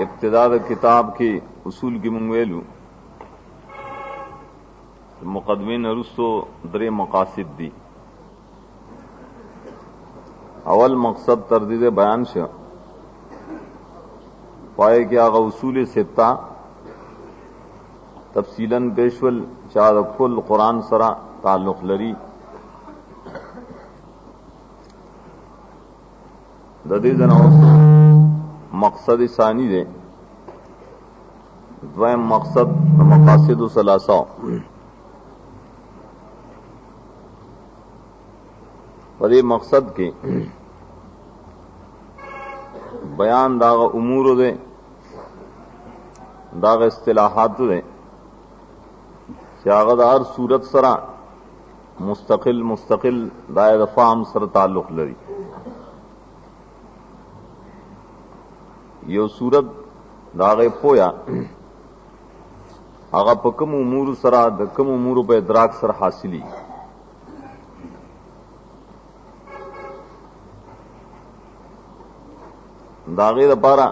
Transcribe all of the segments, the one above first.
ابتدا د کتاب کی اصول کی منگویلو مقدمین رستو درې مقاصد دي. اول مقصد تردید بیان شو پائے کہ آغا اصول ستہ تفصیلاً پیشول چاہ کل قرآن سرا تعلق لری ددی جناو مقصد ثانی دے دویم مقصد مقاصد ثلاثہ پدې مقصد کې بیان داغ امور دے داغ اصطلاحات دے چاغد ہر صورت سرا مستقل دائر فام سر تعلق لري. یو صورت داغه پویا هغه په کوم امور سره د کوم امور په ادراک سره حاصلي داغه لپاره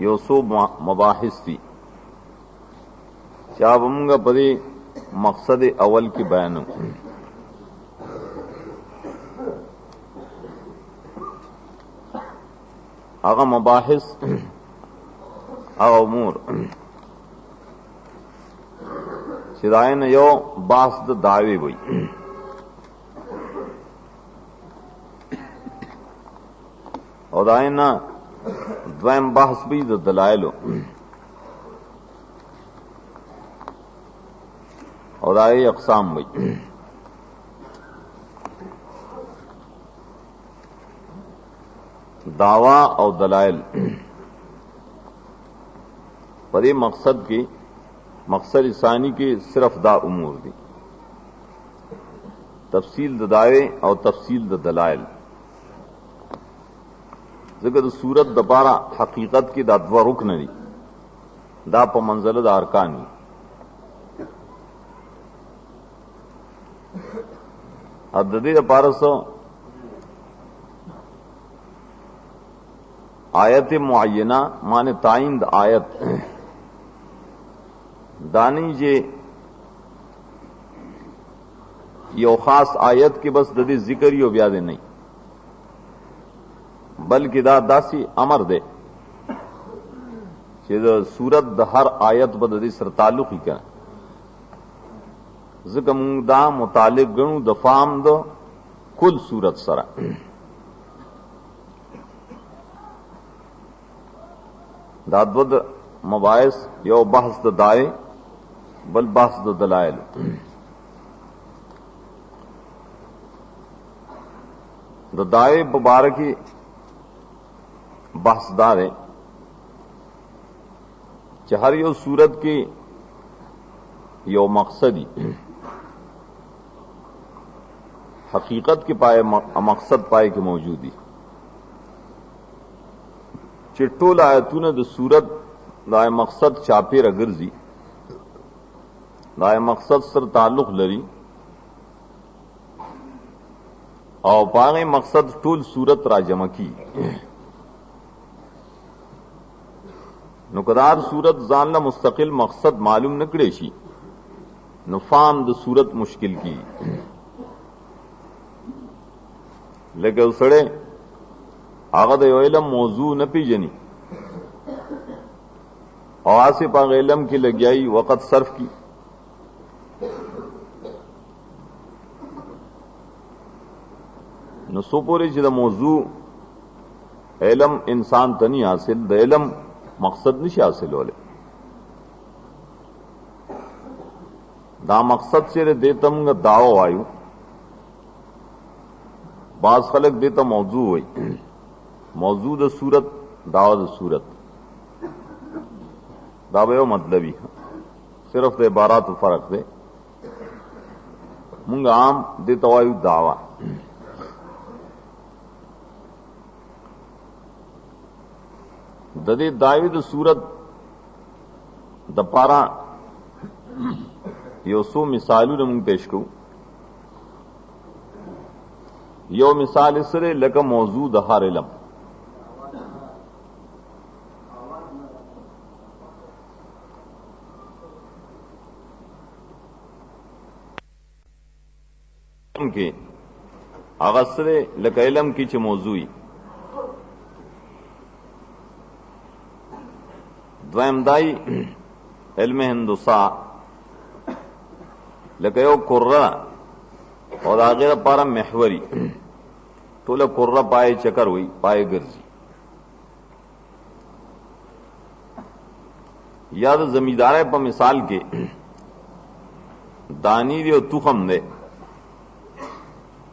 یو څو مباحث دي چې موږ په دې مقصد اول کې بیانو. هغه مباحث او امور چې داین یو بحث د دعوی وي او داین دویم بحث بھی د دلائل او دای اقسام وي. دعوی او دلائل پدې مقصد کې مقصد ثانی کې صرف دا امور دي تفصیل د دعوی او تفصیل د دلائل. ځکه د صورت د بارا حقیقت کې دا دوه رکن دي دا په منزله د ارکان دي. اب د دې لپاره سو آیت معینہ مانے تعین دا آیت دانی جے یو خاص آیت کے بس ددی ذکر یو بیاد نہیں بلکہ دا داسی امر دے کہ دا صورت دا ہر آیت با ددی سر تعلق ہی کیا ذکر مونگ دا متعلق گنو دا فام دا کل صورت سرا دا دود مباحث یو بحث د دائے بل بحث د دلائل. د دائے مبارکی بحث دار ہے کہ ہر یو صورت کی یو مقصدی حقیقت کے پائے مقصد پائے کے موجودی چې ټول آیتونه د صورت دا مقصد چاپیر ګرځي دا مقصد سره تعلق لري او باغې مقصد ټول صورت را جمع کی نو کدار صورت ځان له مستقل مقصد معلوم نکړي شي نو فهم د صورت مشکل کی لکه سره هغه د یو علم موضوع نه پیژني او آسه په علم کې لګیای وخت صرف کی نو سو پوری چې د موضوع علم انسان ته نه حاصل د علم مقصد نشي حاصل وله دا مقصد سره دیتم داو وایو بعض خلق دیتا موضوع وای موضوع د صورت دعوت صورت دا به مطلبی صرف د عبارات فرق دے مونږ عام د توایو دعوا د دې دایو د صورت د پارا یو څو مثالونه مونږ پیش کوو. یو مثال سره لکه موضوع د هر علم کې هغه سره لکه علم کې چې موضوعي دویم دای علم هندسا لکه یو قره او د هغې لپاره محوري ټوله قره پای چکر وي پای ګرځي یا د زمیندارۍ په مثال کې دانی دی او تخم دی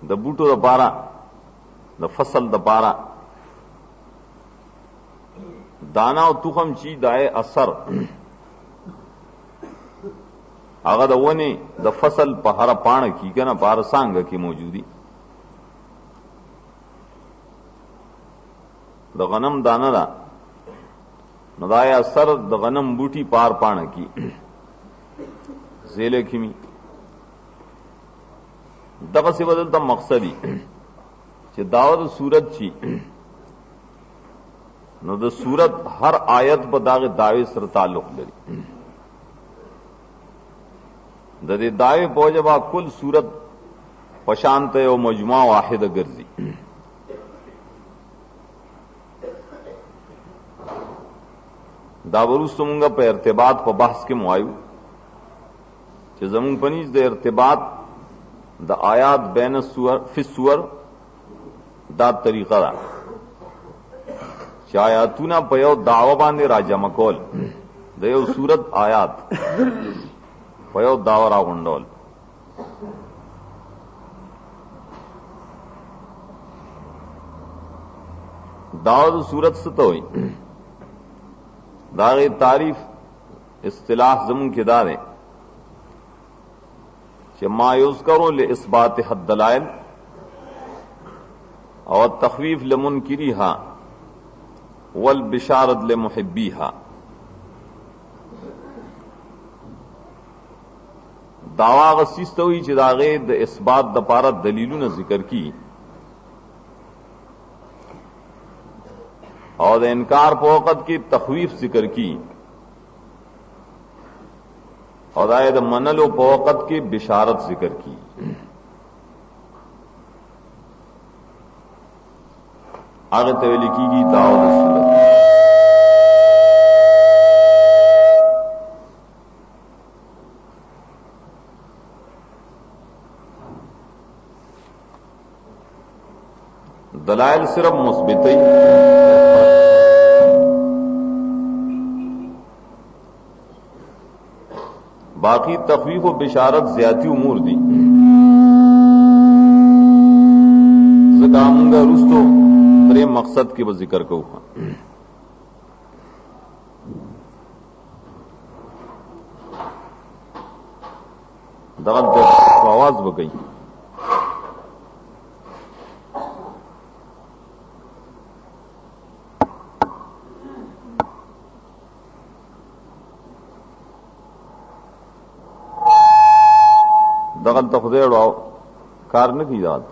د بوټو لپاره د فصل لپاره دانا او تخم چی دای اثر هغه د ونی د فصل په هر پاڼه کې کنه بار څنګه کې موجودي د غنم دانه دا نو دا اثر د غنم بوټي پار پاڼه کې زیله کې می دغه څه بدل ته مقصدی چې داوود صورت چی نو د صورت هر آیت په داغه داوی سره تعلق لري د دې داوی په جواب کل صورت پشانت او مجموعه واحده ګرځي دا ورسته مونږه په ارتباط په بحث کې موایو چې زمون پنځ د ارتباط د آیات بین السور فی السور دا طریقه ده چې آیاتونه په یو دعوه باندې راجمع کول د یو صورت آیات په یو دعوه راغونډول دعوه د صورت څه ته وایي داغی تعریف اصطلاح زمون کې دا ده چې ما یذکروا لاثبات حد دلائل او التخویف لمنکریها والبشارت لمحبیها دعوا غسیسته وی چې داغه د اثبات د پاره دلیلونه ذکر کی اور د انکار په وخت کې تخویف ذکر کی اور د منلو په وخت کې بشارت ذکر کی هغه ته ویل کیږي دعوت صورت دلائل صرف مثبتئی باقی تخویف و بشارت زیادتی امور دی زکامونگا رستو درے مقصد کی وہ ذکر کو دغت آواز بگئی دغل تخدیر اڑاؤ کار نہ کی یاد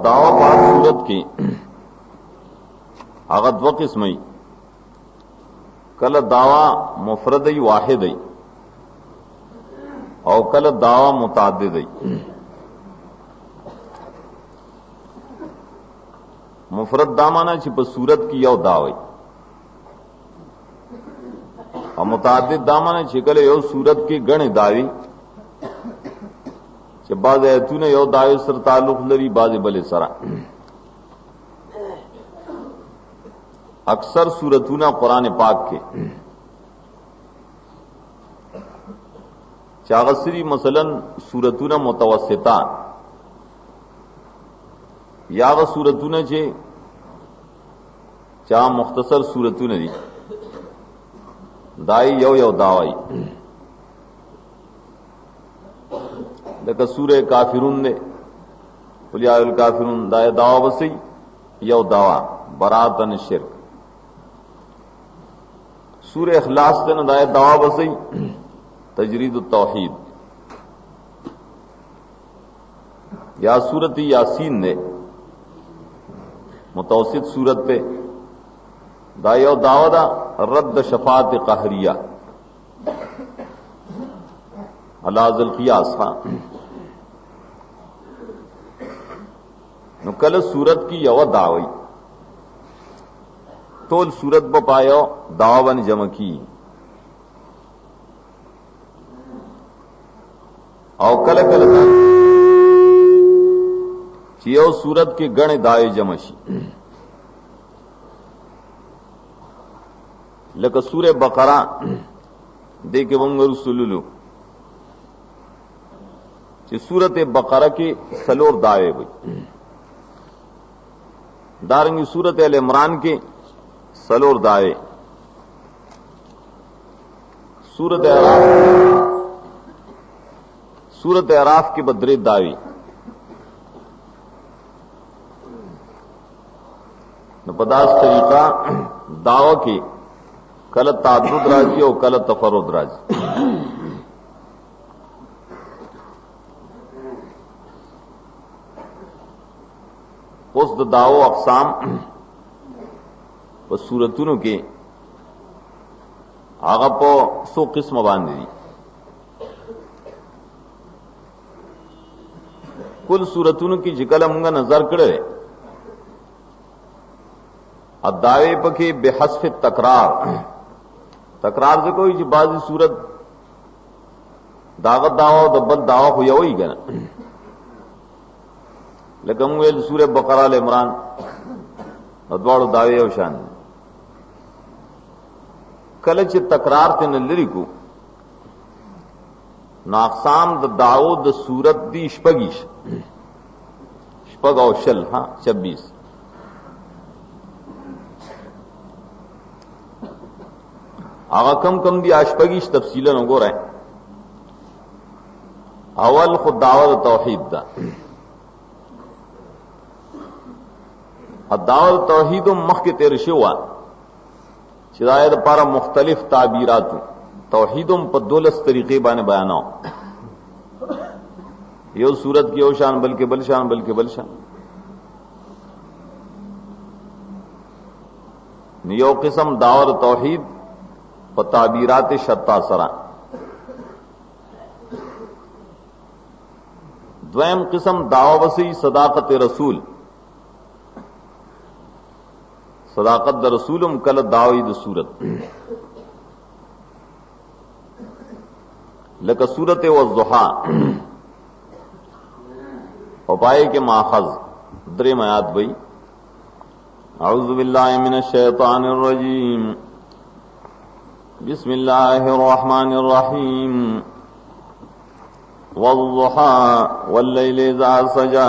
دعوی پاک صورت کی هغه دو قسمه کله دعوی مفردی واحدی او کله دعوی متعددی مفرد دا معنی چې په صورت کې یو دعوی او متعدد دا معنی چې کله یو صورت کې غنی دعوی چې بعض ایتونه یو دعوی سره تعلق لري بعض بل سره اکثر سورتونه قرآن پاک کې چاغسری مثلا سورتونه متوسطه या व सूरतूने चे चा मुख्तसर सूरतूने दी दाई यौ यौ दावाई लका सूरे काफिरून ने कुल या अय्युहल काफिरून दाए दावा बसी यौ दावा बरातन शिर्क। सूरे इखलास ने दाए दावा बसी तजरीद तौहीद। या सूरत यासीन ने मुतवसित सूरत पे दायो दावदा रद्द शफात कहरिया अलाजुल क़ियास। नु कल सूरत की यव दावई तोल सूरत ब पायो दावन जम की और कल कल चियो सूरत के गण दाए जमशी लक सूरे बकरा दे के वंगर सुलुलु ची सूरत बकरा के सलोर दाए हुई दारंगी सूरत अल इमरान के सलोर दाए सूरत अराफ के बदरे दावी पदार्थ तरीका दावा की कल तादुद राजी और कल तफरुद राजी। उस दावो अक़साम व सूरतों के आगा पो सो किस्म बांधी कुल सूरतों की जिकल मुंगा नजर करे दावे पके बेहसफ तकरार से कोई जी बाजी सूरत दावत दावा दब्बत दावा हुआ ही गया लेकिन वे सूर्य बकरा इमरान अदवाड़ दावे शान कलच तकरार ते नलरी को नाकसाम दावो द सूरत दी शपगीश शपग और शल 26 आगा कम दी आशपगीश तफसीलन हो रहे अवल खुद दावत तौहीद दा दावत तौहीद मख के तेरे हुआ शिदायत पारा मुख्तलिफ ताबीरात तौहीदम पर 12 तरीके बाने बयाना यो सूरत की ओ शान बल्कि बलशान यो किस्म दावत तौहीद ताबीरात शत्तासरा। द्वैम किस्म दावसी सदाकत रसूल सदाकत द रसूलम कल दावीद सूरत लक सूरत व ज़ुहा उपाय के माखज द्रे मयात भई अऊज़ु बिल्लाहि मिनश शैतानिर रजीम बिस्मिल्लाहिर्रहमानिर्रहीम वज़्ज़ुहा वल्लैलि इज़ा सजा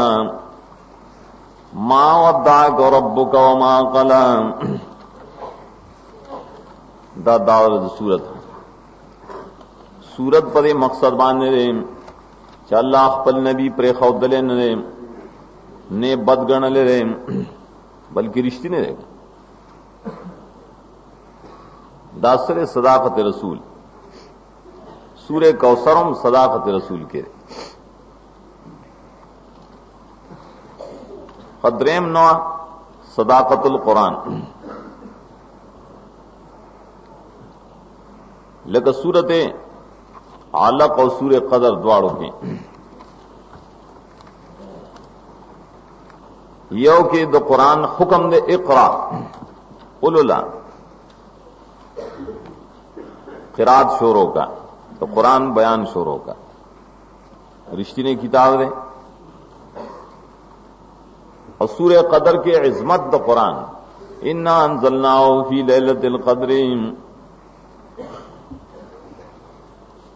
मा वद्दअक रब्बुक वमा क़ला। दावत सूरत पर मकसद बांधने रे अल्लाह खपल नबी प्रे खौदले ने बदगण ले रे बल्कि रिश्ती ने रे दासरे सदाकत रसूल सूरे कौसरम सदाकत रसूल के खद्रेम नवा सदाकतुल कुरान लेकिन सूरत आलक और सूर्य कदर द्वाड़ों के यो के दो कुरान हुक्म दे इकरा उलुला किरात शोरों का तो कुरान बयान शोरों का रिश्ती ने किताब दे और सूर्य कदर के इज़्मत द कुरान इन्ना अंज़लनाहु फी लैलतिल क़द्र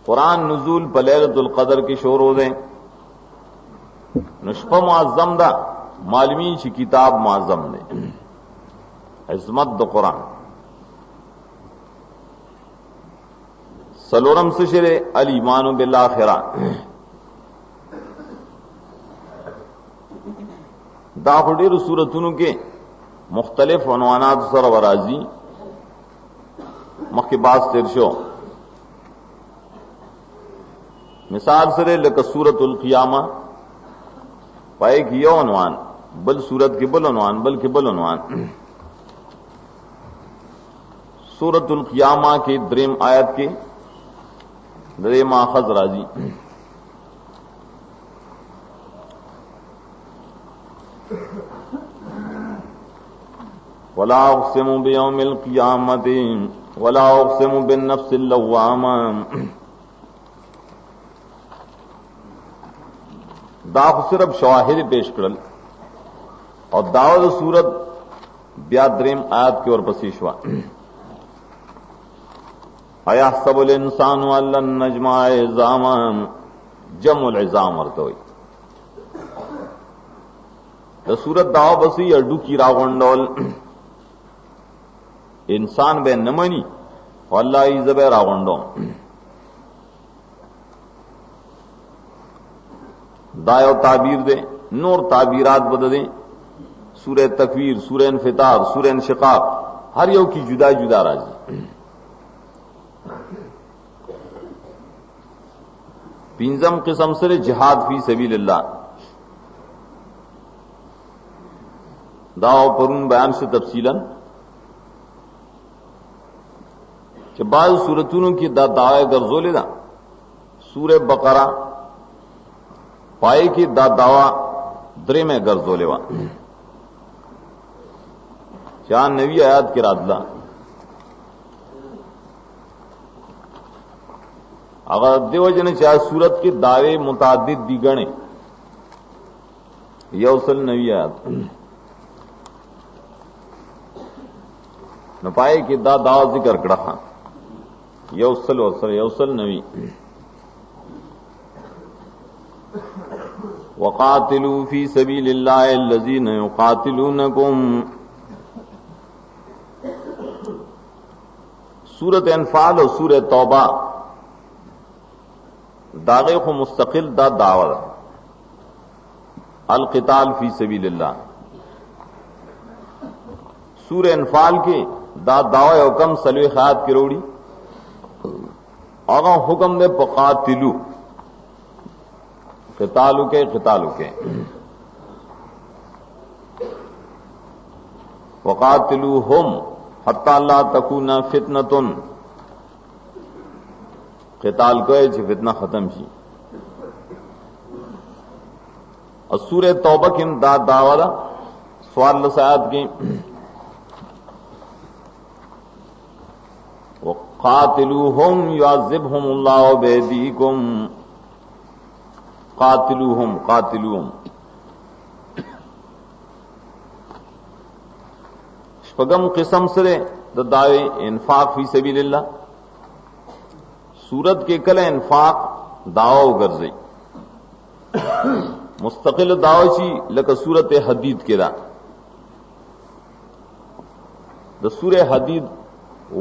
कुरान नुज़ूल पर लैलतुल क़द्र की शोर हो दे नुश्फ़ मुअज़्ज़म दा मालूमी ची किताब माजम ने इस्मत द कुरान सलोरम सशरे अल ईमान बिल आखिरा दा खुडेर सूरतुनु के मुख्तलिफ उन्वानात सर वराजी मखबास तिरशो मिसाल सरे लक सूरतुल क़ियामा पाए कि यो उन्वान बल सूरत के बल उन्वान बल के बल उन्वान सूरतुल क़ियामा के द्रेम आयत के द्रेम आखज राजी वला उक़्सिमु बियौमिल क़ियामति वला उक़्सिमु बिन्नफ्सिल लव्वामा दा सिर्फ शवाहिद पेश करल और दावद सूरत ब्याद्रेम आयत के और पसीशवा अयहसबुल इंसानु अल्लन नजमा इज़ामा जमुल इज़ाम अर्तोई द सूरत दाव बसी अड्डू की रागोंडोल इंसान बे नमनी अल्लाह इज़बे रागोंडो दायो ताबीर दे नूर ताबीरात बद दें सूरह तकवीर सूरह इन्फितार सूरह इंशिकाक हर यो की जुदा जुदा राजी पिंजम किस्म से जिहाद फी सबीलिल्लाह दाव परून बयान से तफसीलन कि बाज़ सूरतों की दावे गर्जोले दा सूरह बकरा पाए की दावा द्रे में गर्जोले वा चार नवी आयात के रादला अगर देवजन चाहे सूरत के दावे मुतादिद दी गणे यौसल नवी आयात न पाए कि दावा जिक्र कड़ा यौसल वसल यौसल नवी वक़ातिलू फी सबीलिल्लाहि अल्लज़ीना युक़ातिलूनकुम सूरत अनफाल और सूरह तौबा दागे को मुस्तकिल दा दावत अल क़िताल फी सबीलिल्लाह सूरह अनफाल के दा दावा हुक्म सलवे ख़यात की रोड़ी और हुक्म दे फ़क़ातिलू क़ितालु के वक़ातिलूहुम हत्ता ला तकूना फितनतुन क़िताल कहे छि फितना खत्म छी और सूरह तौबा की दावादा सवाल लसायत की वक़ातिलूहुम युअज़्ज़िबहुमुल्लाहु बिअयदीकुम कातिलूहुम शपगम किस्म से दावे इन्फाक फी सबीलिल्लाह सूरत के कल इन्फाक दावा गर्जे मुस्तकिल दावची लक सूरत हदीद के दा द सूरह हदीद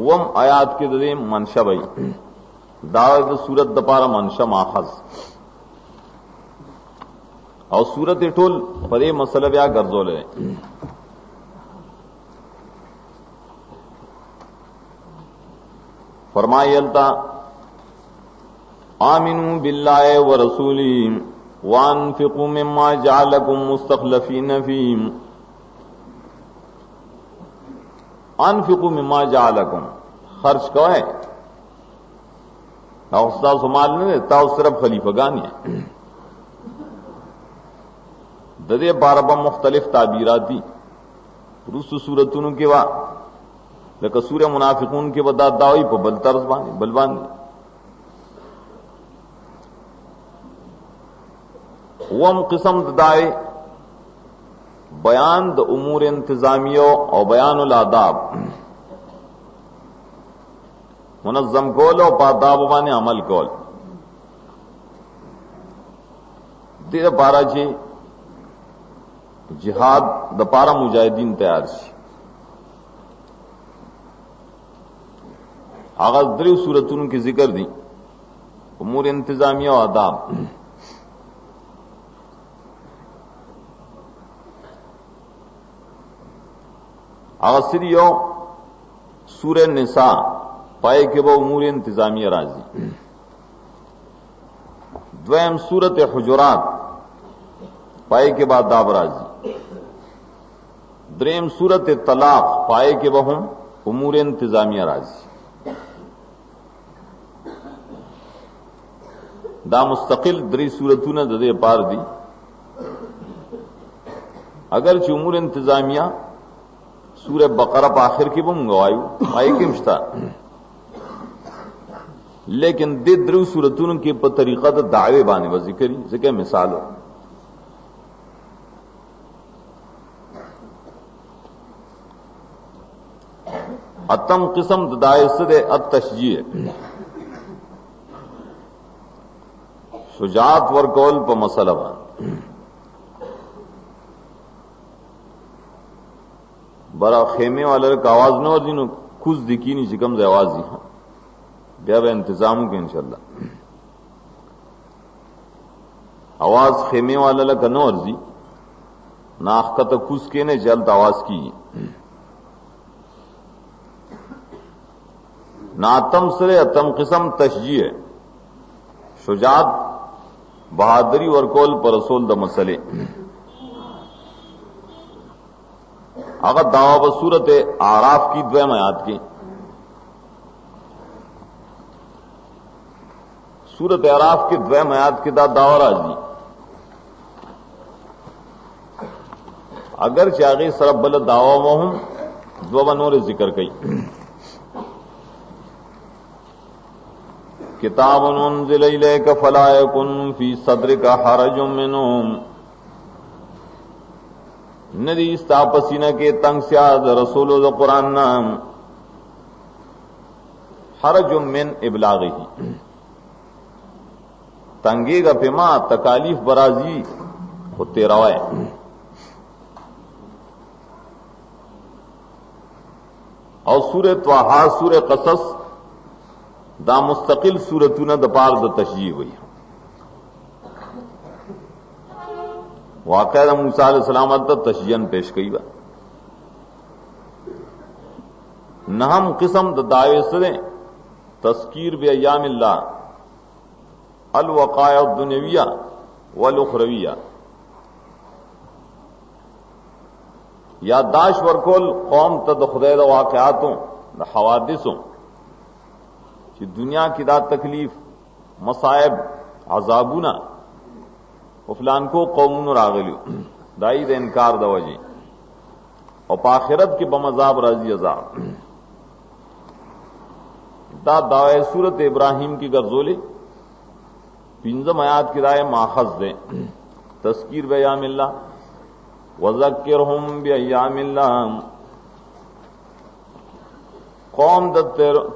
वम आयात के दे मनशा भाई दावे सूरत दपारा मनशा माखज और सूरत टोल परे मसल ब्या गर्जोले फरमायलता आमिनू बिल्लाहि व रसूली वानफिकू मिम्मा जअलकुम मुस्तखलफीन फीह अनफिकू मिम्मा जअलकुम खर्च कहे उस्ताद सुमाल ने देता सिर्फ खलीफगान है ददे बारबा मुख्तलिफ ताबीराती रूस सूरतुन के वा लक सूर्य मुनाफिकून के बदा दावी पर बलतरस बानी बलबानी वम किस्म दाए बयान द उमूर इंतजामियो और बयानुल आदाब मुनज़्ज़म कौल और पादाब बाने अमल कौल दे बारा जी जिहाद द पारा मुजाहिदीन तैयार शी। आगाज दरी सूरतों की जिक्र दी उमूर इंतजामिया और आदाब। आगसरियो सूरह निसा पाए के वो उमूर इंतजामिया राजी। द्वयम सूरत हुजुरात पाए के बाद दाब राजी। द्रेम सूरत तलाक पाए के वह उमूर इंतजामिया राजी। दा मुस्तकिल दरी सूरतों ने ददे पार दी। अगर उमूर इंतजामिया सूरह बकरा आखिर की वो मंगवायु आई किमश्ता, लेकिन दे द्रु सूरतों के पर तरीका तो दावे बाने व जिक्री जिके मिसाल हो। अतम किस्म दाए सदे अत तशजीह शुजात वर्कौल पर मसला बान बड़ा खेमे वाले का आवाज न और जिन्हों कुछ दिखी नहीं चिकम से आवाज दी ब्या वे इंतजाम के इंशाल्लाह आवाज खेमे वाले का न अर्जी नाख का तो कुछ के ने जल्द आवाज की नातम सरे अतम किस्म तशजीह शुजात बहादुरी और कौल पर रसूल द मसले। अगर दावा बसूरत आराफ की द्वैम आयात की सूरत आराफ की द्वैम आयात की दावा राजी। अगर चागे सरब बल दावा वहम द्वनोर जिक्र कई किताब उन्जिल इलैका फला यकुन फी सद्रिका हरजुम मिनहुम नदी पसीना के तंग स्याद रसूल कुरान नाम हरजुम मिन इबलागी तंगेगा पेमा तकालीफ बराजी होते रवाए। और सूरह त्वाहा सूरह कसस दा मुस्तकिल सूरतों ने दपार द तशजीह हुई। वाक़या मूसा अलैहिस्सलाम तक तशजीहन पेश कई बा। नहम किस्म द दावे सदे तस्कीर बे अय्यामिल्लाह अल वक़ाया दुनिया वल उखरविया यादाश वरकोल कौम तद खुदा द वाक़यातों द हवादिसों कि दुनिया की दा तकलीफ मसायब अजाबुना उफलान को कौमुन रागलू दाई दे इनकार दवजी और पाखिरत के बमजाब राजी अजाब दा दावे सूरत इब्राहिम की गर्जोली पिंजम आयात की राय माखज दे तस्कीर बयामिल्ला वज़क्किरहुम बिअय्यामिल्ला कौम द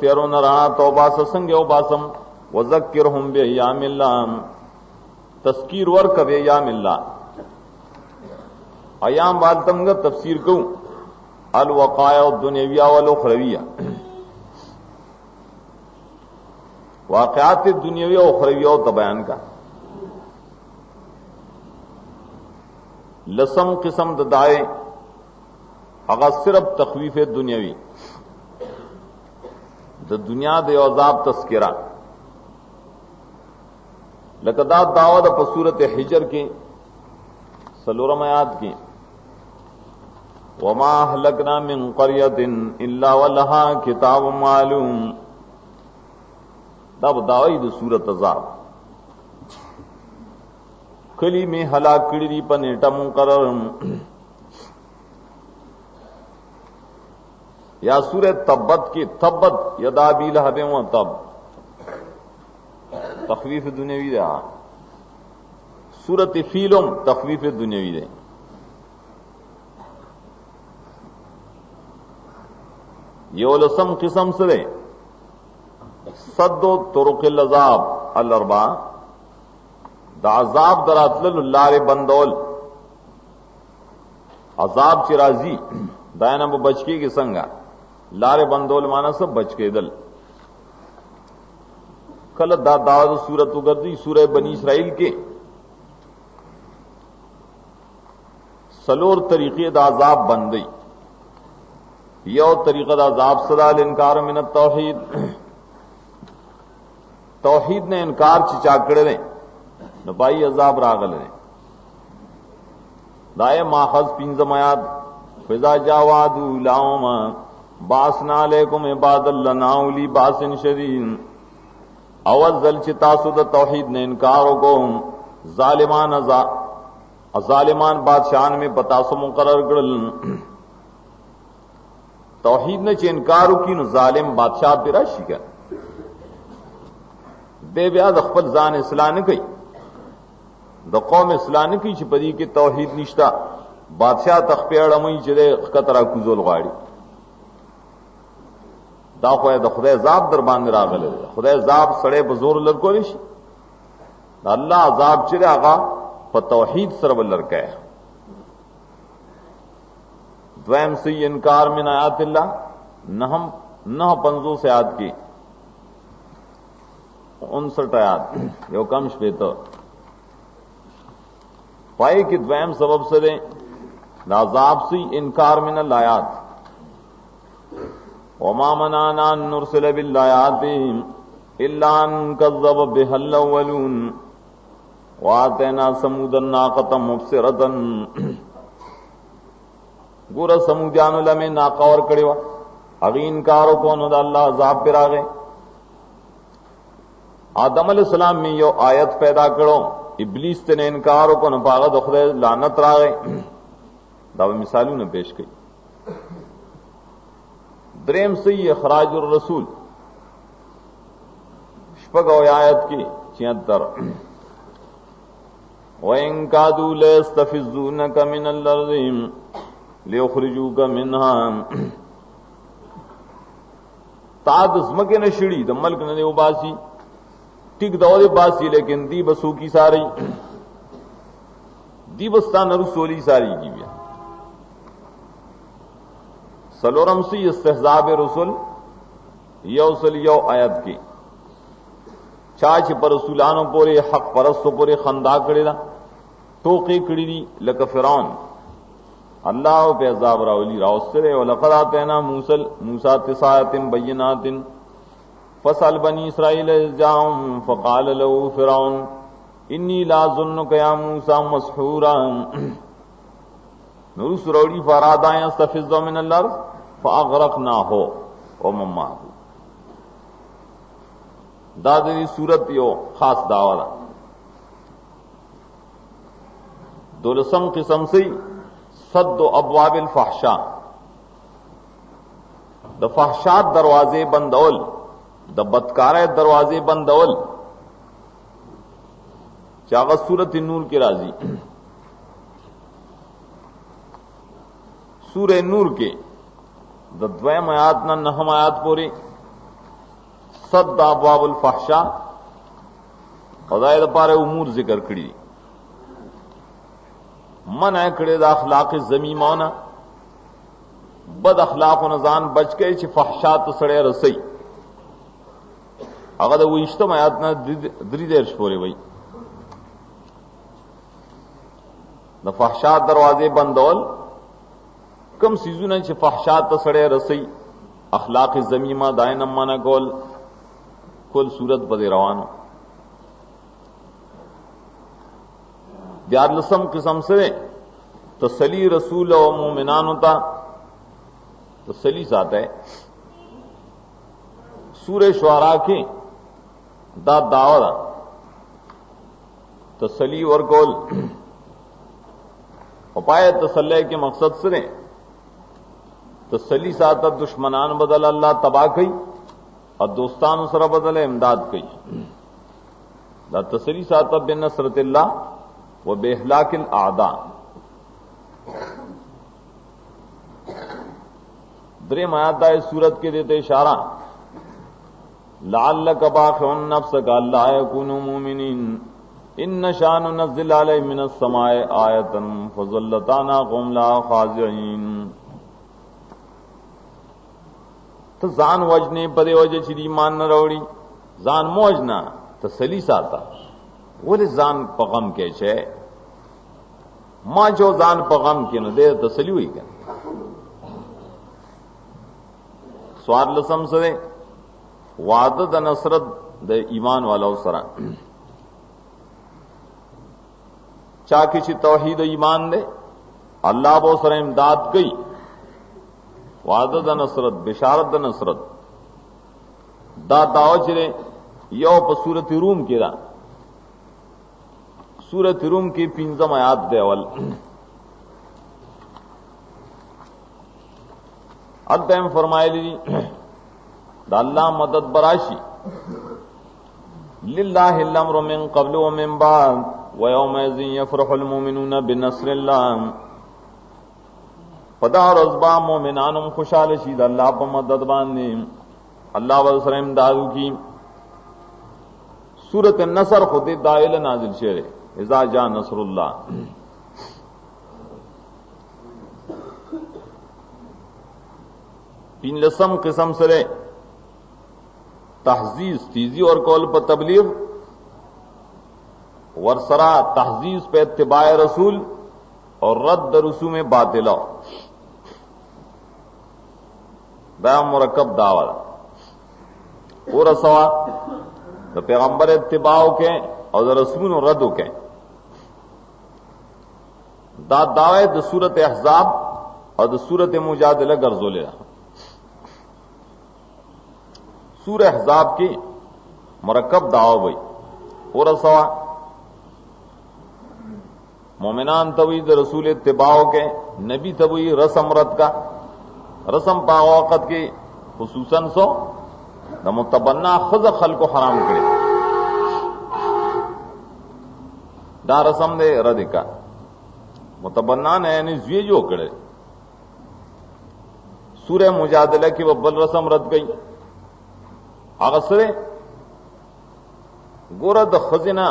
तेरो नराना तौबा ससंग बासम वज़क्किरहुम बिअय्यामिल्ला तस्कीर वर कब अय्यामिल्ला अयाम बालतमग तफसीर कहूं अल वक़ाया दुनिया वल उखरविया वाक़यात दुनियावी और उखरविया तबयान का लसम किस्म दाए अगर सिर्फ तखवीफ दुनियावी द दुनिया दे औजाब तस्किरा लकदा दावद पसूरत हिजर की सलोरम आयात की वमा हलकना मिन क़रयतिन इल्ला वलहा किताब मालूम तब दावई द सूरत अजाब कली में हलाक किड़ी पर नेटा मुकरर या सूरह तब्बत की तब्बत यदाबी लहबे व तब तखवीफ दुनियावी दे सूरत फीलुम तखवीफ दुनियावी दे ये लसम किस्म से सद्दो तुरुक़िल अज़ाब अल अरबा दाजाब दरातल लारे बंदौल عذاب چې راځي دا نه به بچ کېږي څنګه لارې بندول معنا سب بچ کېدل کله دا داود سورت وګرځي سورہ بنی اسرائیل کې سلور طریقې د عذاب بندي یو طریقه د عذاب صدا الانکار من التوحید توحید نے انکار چې چا کړی نو پای عذاب راغله دای ماخذ پنځم آیات فذا جاواد لهم باسنا علیکم عباد لنا اولی باس شدید اول ځل چې تاسو د توحید نه انکار وکوم ظالمان بادشاہان میں پتا سو مقرر کړل توحید نے چې انکار وکړي نو ظالم بادشاہ پې راشي کړه دې بیا د خپل ځان اصلاح نه کوي د قوم اصلاح نه کوي چې پدې کې توحید نشتا بادشاہ تخپېړه مې چې د خطر کوزول غاړي دا خو د خدای عذاب در باندې راغلی خدای عذاب سړی په زور لرکول شي الله عذاب چې هغه په توحید سره ولرکه دویم سی انکار من آیات اللہ نہ 50 آیات کی 59 آیات یو کم شپیته پای کی دویم سبب سره عذاب سی انکار من الآیات وما منعنا ان نرسل بالآیات الا ان كذب بها الاولون واتینا ثمود الناقة مبصرة ګوره سمودیانو لمه ناقه ور کړی و هغه انکار وکړو نو د الله عذاب پر راغی آدم علیہ السلام میں یو آیت پیدا کړو ابلیس ته انکار وکړو نو هغه د خدای لعنت راغی دا مثالونه پیش کړي دریم سی اخراج الرسول شپږو آیت کې 76 وَإِن كَادُوا لَيَسْتَفِزُّونَكَ مِنَ الْأَرْضِ لِيُخْرِجُوكَ مِنْهَا تا د زمکه نشړي د ملک نه یو باسي ټیک دورې باسي لیکن دی بسو کی ساری دی بستان رسولی ساری کی بیا سلورم سی استحزاب رسول یوصل یو آیت کی چاچ پر رسولانو پورے حق پرستو پورے خندا کړي دا ټوکې کړي دي لکه فرعون الله په عذاب راولي راوسره ولقد اتینا موسی 9 بینات فسأل بنی اسرائیل جاءهم فقال له فرعون انی لا ظنک یا موسی مسحورا نور سروڑی فارادا یستفز من الارض فاغرقناه ومن معه دا دې صورت یو خاص داوا ده دولسم قسم سے صد ابواب الفحشاء د فحشات دروازے بندول د بدکارے دروازے بندول چاغه سورۃ النور کی راضی سورہ نور کے د دویم آیات نه نهم آیات پوری صد ابواب الفحشاء خدای لپاره امور ذکر کړی منع کړی د اخلاق ذمیمانه بد اخلاق و نزان بچ کې چې فحشات سره رسي هغه د وښتم آیات نه درې درش پورې وای د فحشات دروازې بندول کم سيزونه چې فحشات سره رسي اخلاق ذمیمه داینه منع کول کل صورت په روانو دیار لسم قسم سے تسلی رسول و مومنان ہوتا تسلی ساتھ ہے سورہ شعراء کی دا دعوی تسلی ورکول پائے تسلی کے مقصد سے تسلی ساتھ دشمنان بدل اللہ تباہ کی اور دوستان سر بدل امداد کی دا تسلی ساتھ بنصرت اللہ و بإهلاك الاعداء دریم آیات دا سورت کے دیتے اشارہ لعلک باخع نفسک الا یکونوا مؤمنین इन शान नज़िल अलैहिम मिनस समाए आयतन फज़ल्लताना क़ौम ला ख़ाज़िईन। तो जान वजने पदे वजह ची ईमान न रवड़ी जान मोजना तसली साता वोले जान पगम के छे मां जो जान पगम के न दे तसली हुई के स्वार लसम सदे वादत नसरत द ईमान वाला सरा चा किसी तौहीद ईमान दे अल्लाह बो सर इमदाद गई वादत नसरत बिशारत नसरत दा दाव चिरे यो प सूरत रूम केरा सूरत रूम की 5 आयात दे अवल अद्दम फरमाए ली दा अल्लाह मदद बराशी लिल्लाहि अल-अम्रु मिन क़ब्ल व मिन बाद व यौमइज़िन यफ़रहुल मुमिनून बिनस्रिल्लाह। पदा और अज़बा मोमिनानुम खुशाल शीद अल्लाह पर मदद बांधे अल्लाह वसर इमदादू की। सूरत नसर खुद दाइल नाजिल शेर इज़ा जा नसरुल्लाह। तीन लसम किस्म से तहजीज तीजी और कौल पर तबलीग वरसरा तहजीज पे इत्तिबाए रसूल और रद्द रसूम बातिला दया मुरक्कब दावा और सवा तो पैगंबर इत्तिबाओ के और रसूल रद्द के दावे द सूरत अहज़ाब और द सूरत मुजादिला गर्जोले सूरह अहज़ाब की मुरक्कब दावा भई और सवा मोमिनान तवी द रसूल इत्तिबाओ के नबी तवी रसम रद का रसम पावकत की खुसूसन सो द मुतबन्ना खुद खल को हराम करे दा रसम दे रद का मुतबन्ना ने यानी जुए जो करे सूरह मुजादिला की वब्बल रसम रद गई अगसरे गोरद खजिना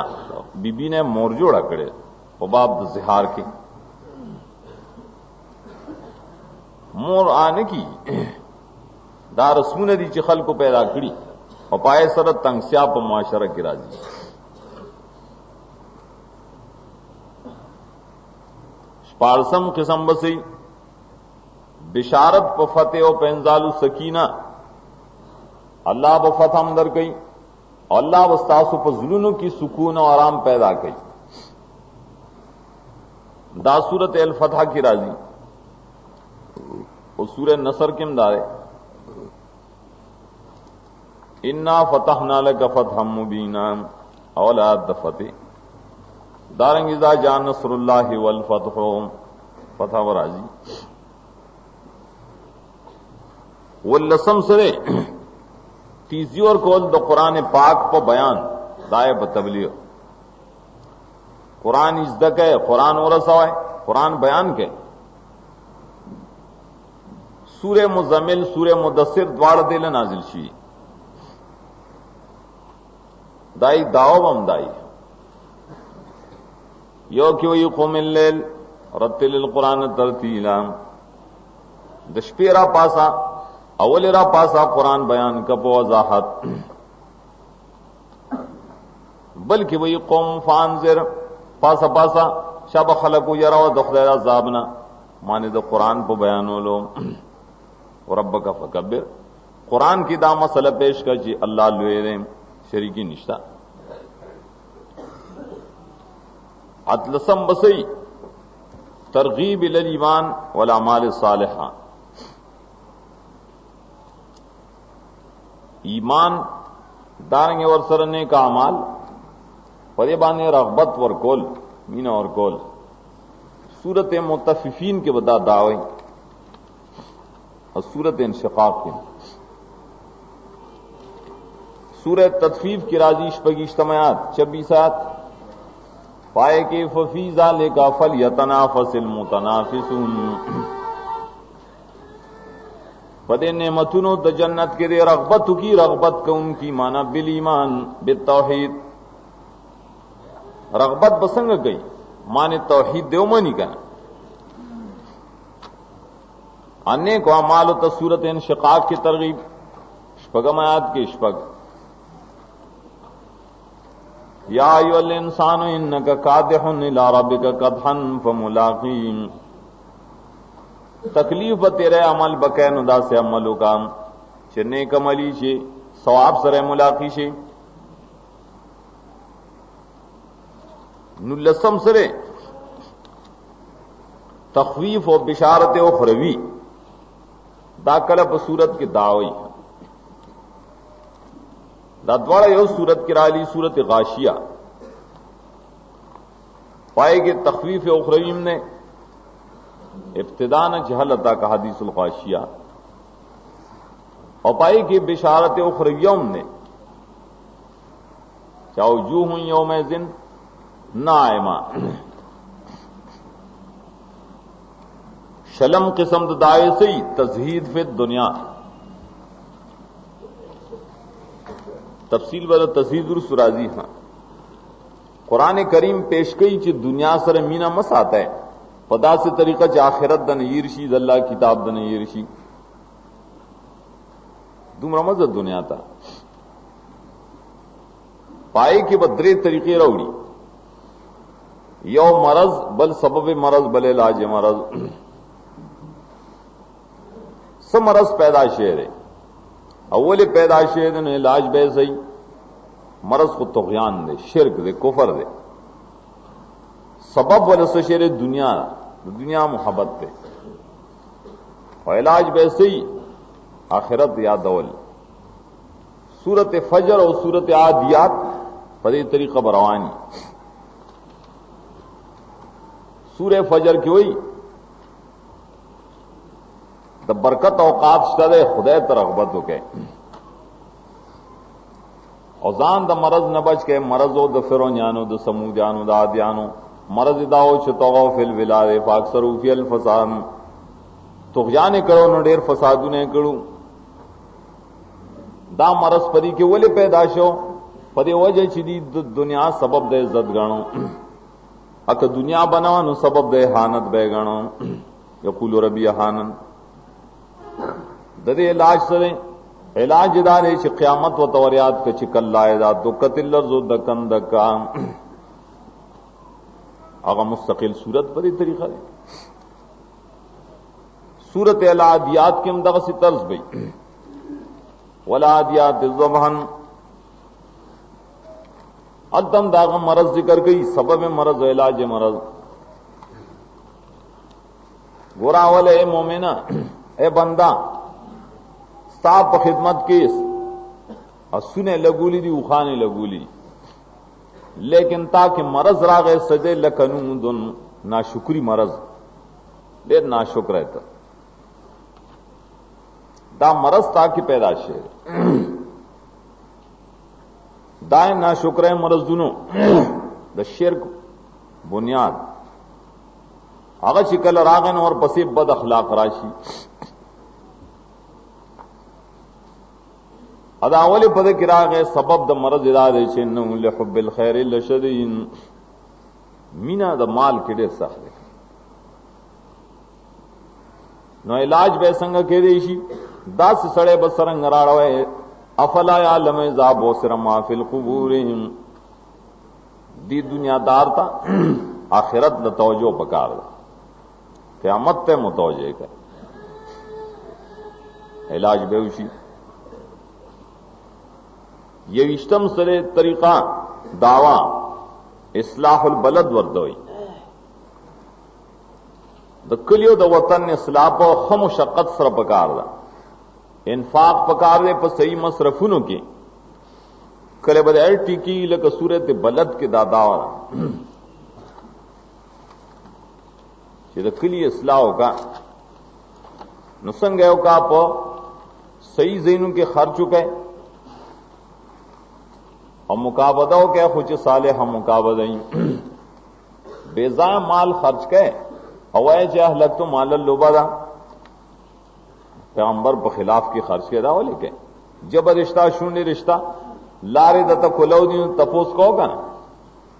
बीबी ने मोरजोड़ा करे बाब जिहार के मोर आने की दा रसूल दी चिखल को पैदा करी और पाए सर तंगस्या पर माशरा की राजी पारसम किस्म बसी बिशारत प फतेह और पेंजालु सकीना अल्लाह ब फतह अंदर गई और अल्लाह वस्तासु पर जुलूनों की सुकून और आराम पैदा की दा सूरत अल फतह की राजी और सूरह नसर के मदारे इन्ना फतहना लका फतहम मुबीना औलाद फतेह दारंग इज़ा जा नसरुल्लाहि वल फतह फतह व राजी वल्लसम सरे तीसरी और कौल द कुरान पाक पर बयान दाए बतबलीग कुरान इज्जत है कुरान और सवाए कुरान बयान के सूर्य मुजम्मिल सूर्य मुदस्सिर द्वार दिल नाजिल शी दाई दाओ बम दाई यो कि वही क़ुमिल लैल रत्तिलिल कुरान तरतीला दशपेरा पासा अवलेरा पासा कुरान बयान का वजाहत बल्कि वही कौम फानजिर पासा पासा शब खलकू यरा व दखलेरा जाबना माने तो कुरान पर बयान लो और रब्ब का फकब्बिर कुरान की दा मसला पेश कर जी अल्लाह लुएरे शरीकी निश्ता अतलसम बसई तरगीब इलल ईमान वल अमाल सालिहा ईमान दारंगे और सरने का अमाल परेबाने रगबत वर कोल मीना और कोल सूरत मुतफिफीन के बता दावे और सूरत इंशिकाक के सूरह तदफीफ की राजीश पगी इज्तमायात 26 पाए के फफीजा लेका फल यतनाफसिल मुतनाफिसून पदे नेमतुनो द जन्नत के दे रगबत की रगबत का उनकी माना बिल ईमान बिल तौहीद रगबत बसंग गई माने तौहीद देव मनी कहना अन्य को अमाल त सूरत इंशिकाक की तरगीब शपगम आयात के शपग या अय्युहल इंसानु इन्नका कादिहुन इला रब्बिका कदहन फमुलाक़ीह तकलीफ तेरे अमल बकैन उदा से अमल काम चन्ने कमली से सवाब सरे मुलाकी से नुलसम सरे तखवीफ और बिशारत उखरवी दाकलब सूरत की दावी दादवाड़ा यो सूरत की राली सूरत गाशिया पाए कि तखवीफ उखरवीम ने इब्तिदान जहल अता का हदीसुल गाशिया और पाई कि बिशारत उखरवियम ने चाउजूह यौमैज़िन नाइमा शलम किस्म दाए से ही तज़हीद फिर दुनिया तफसील वाला तज़हीद सुराजी हाँ कुरान करीम पेश कई च दुनिया सर मीना मस आता है पदा से तरीका च आखिरत दन यीरशी अल्लाह किताब दन यीरशी दुमरा मजद दुनिया था पाए कि बदरे तरीके रौड़ी यो मरज बल सबब मरज बल इलाज मरज सब मरज पैदा शेर है अव्वल पैदा शेर ने इलाज बे सही मरज को तुग़यान दे शिरक दे कुफर दे सबब वाले से शेर दुनिया दुनिया मोहब्बत पे और इलाज वैसे ही आखिरत या दौल सूरत फजर और सूरत आदियात पदे तरीका बरवानी सूर्य फजर की हुई द बरकत औकात शरे खुदे तरगबत हो के औजान द मरज न बच के मरजो द फिरो जानो द समूदानो द आदियानो मरज दाओ छतगो फिल विलारे फाक्सरू फिल फसान तुग़यान करो न डेर फसादू ने करू दा मरज परी के वले पैदाशो पदे वजह छिदी दुनिया सबब दे इज्जत गणो अक दुनिया बनावा नु सबब दे हानत बे गणो यकूल रबी हानन ददे इलाज सरे इलाज दारे छ क़यामत व तवरियात के चिकल लायदा तो कतिल जो दकन दका अगा मुस्तकिल सूरत पर तरीका है सूरत अलादियात के अंदर से तर्ज भाई वलादियात ज़बहन अदम दागम मरज जिक्र गई सबब मरज इलाज मरज गोरा वाले ए मोमिना ए बंदा साफ खिदमत केस और सुने लगूली दी उखाने लगूली लेकिन ताकि मरज रागे सजे लकनू दुन नाशुक्री मरज ले नाशुक्र रहता दा मरज ताकि पैदाश है दाए नाशुक्र मरज दुनो द शिर्क बुनियाद अगर शिकल रागन और बसीब बद अखलाक राशि अदावली पद किराग सबब द मरज इरादे छिन्न हुब्बिल खैर लशदीन मीना द माल किडे सख्त नो इलाज बेसंग के देशी दस सड़े बसरंग राड़वे अफला यालम जा बोसर माफिल कुबूरिहिम दी दुनिया दार था आखिरत द तवज्जो पकार क़यामत ते मुतवज्जे कर इलाज बेउशी ये इष्टम सरे तरीका दावा इस्लाहुल बलद वर्दोई द कलियो द वतन इस्लाह पर खम शक्कत सर पकार दा इन्फाक पकार दे पर सही मसरफुनों की कले बदल टिकी लक सूरत बलद के दादावा द कलिय इस्लाह का नुसंग का पर सही जैनों के खर्च के और मुकाबदा हो क्या खुच साले हम मुकाबदई बेजा माल खर्च के अवै चाह लग तो माल लोबादा पैगंबर पर खिलाफ की खर्च के दावा लेके जब रिश्ता शून्य रिश्ता लारे दत्ता खुलौदी तपोस को होगा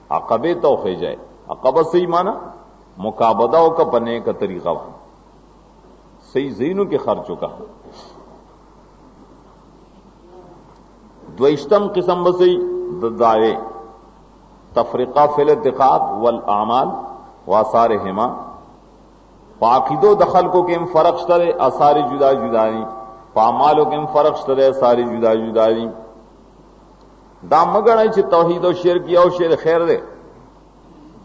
عقبے تو خی جائے عقبہ صحیح مانا مقابدہ کا بنے کا طریقہ وہاں صحیح زینوں کے خرچوں کا دویشتم قسم بسی دعوے تفریقہ فی الاعتقاد والاعمال واثارہما پاکیدو دخل کو کم فرق شترے اثار جدا جداری پامالو کم فرق شترے اثار جدا جداری دا مگر ہے توحید و شرک یا شیر خیر دے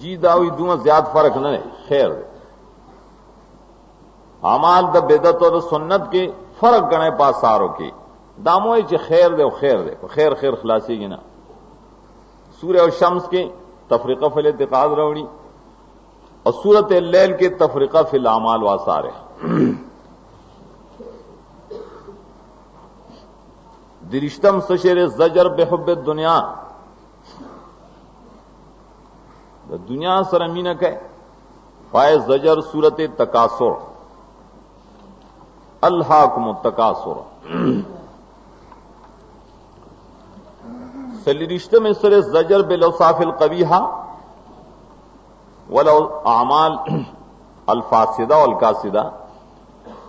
جی داوی دونوں زیاد فرق نہ خیر دے اعمال دا بدعت اور سنت کے فرق گنے پاساروں کے دامو ہے خیر دے خیر دے خیر خیر خلاصی گنا سورہ الشمس کے تفریقہ فی الاعتقاد روڑی اور سورۃ اللیل کے تفریقہ فی الاعمال واثار درشتم سشر زجر بحب الدنیا دنیا سر امینک ہے پائے زجر سورۃ تکاثر الہاکم التکاثر سلیرشتم سر زجر بالاوصاف القبیحہ ولو اعمال الفاسدہ والکاسدہ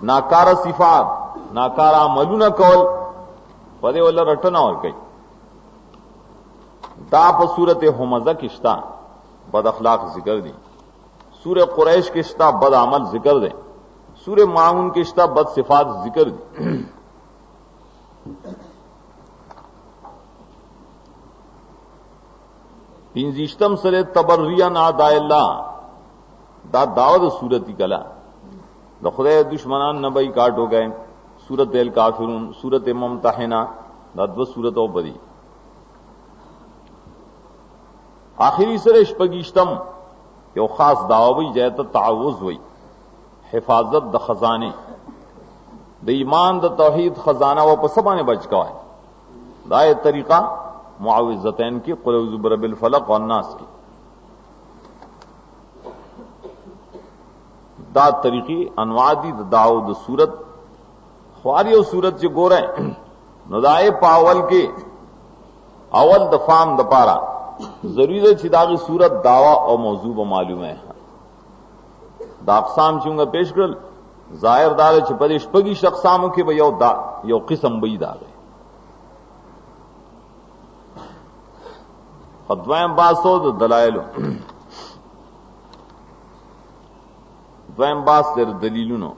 ناکار صفات ناکار عملون کول پدے والا رٹنا اور کئی دا پا صورت حمزہ کشتا بد اخلاق ذکر دی سورہ قریش کشتا بد عمل ذکر دے سورہ معاون کشتا بد صفات ذکر دی پینزیشتم سر تبریان اعداء اللہ دا دعوت صورتی کلا دا خدای دشمنان نبی کاٹو گئے سورت الکافرون سورت ممتحنہ دا دو سورتوں بدی آخری سر شپگیشتم یو خاص دعوی جایتا تعوذ ہوئی حفاظت دا خزانے دا ایمان دا توحید خزانہ وہ پسبانے بچ کا ہے دا یہ طریقہ معوذتین کی قل اعوذ برب الفلق والناس کی دا طریقی انواع دی دا دعو دا سورت خواری و سورت سے گو رہے ندائے پاول کے اول دفام دپارا ضروری ہے چھداغی سورت دعوی اور موضوع و معلوم ہے دا اقسام چونگا پیش کرل ظاہر دار چھپدے شپگی شخصاموں کے بھئی یو قسم بئی داغے دوائم باس ہو دلائل دوائم باس در دلیلونو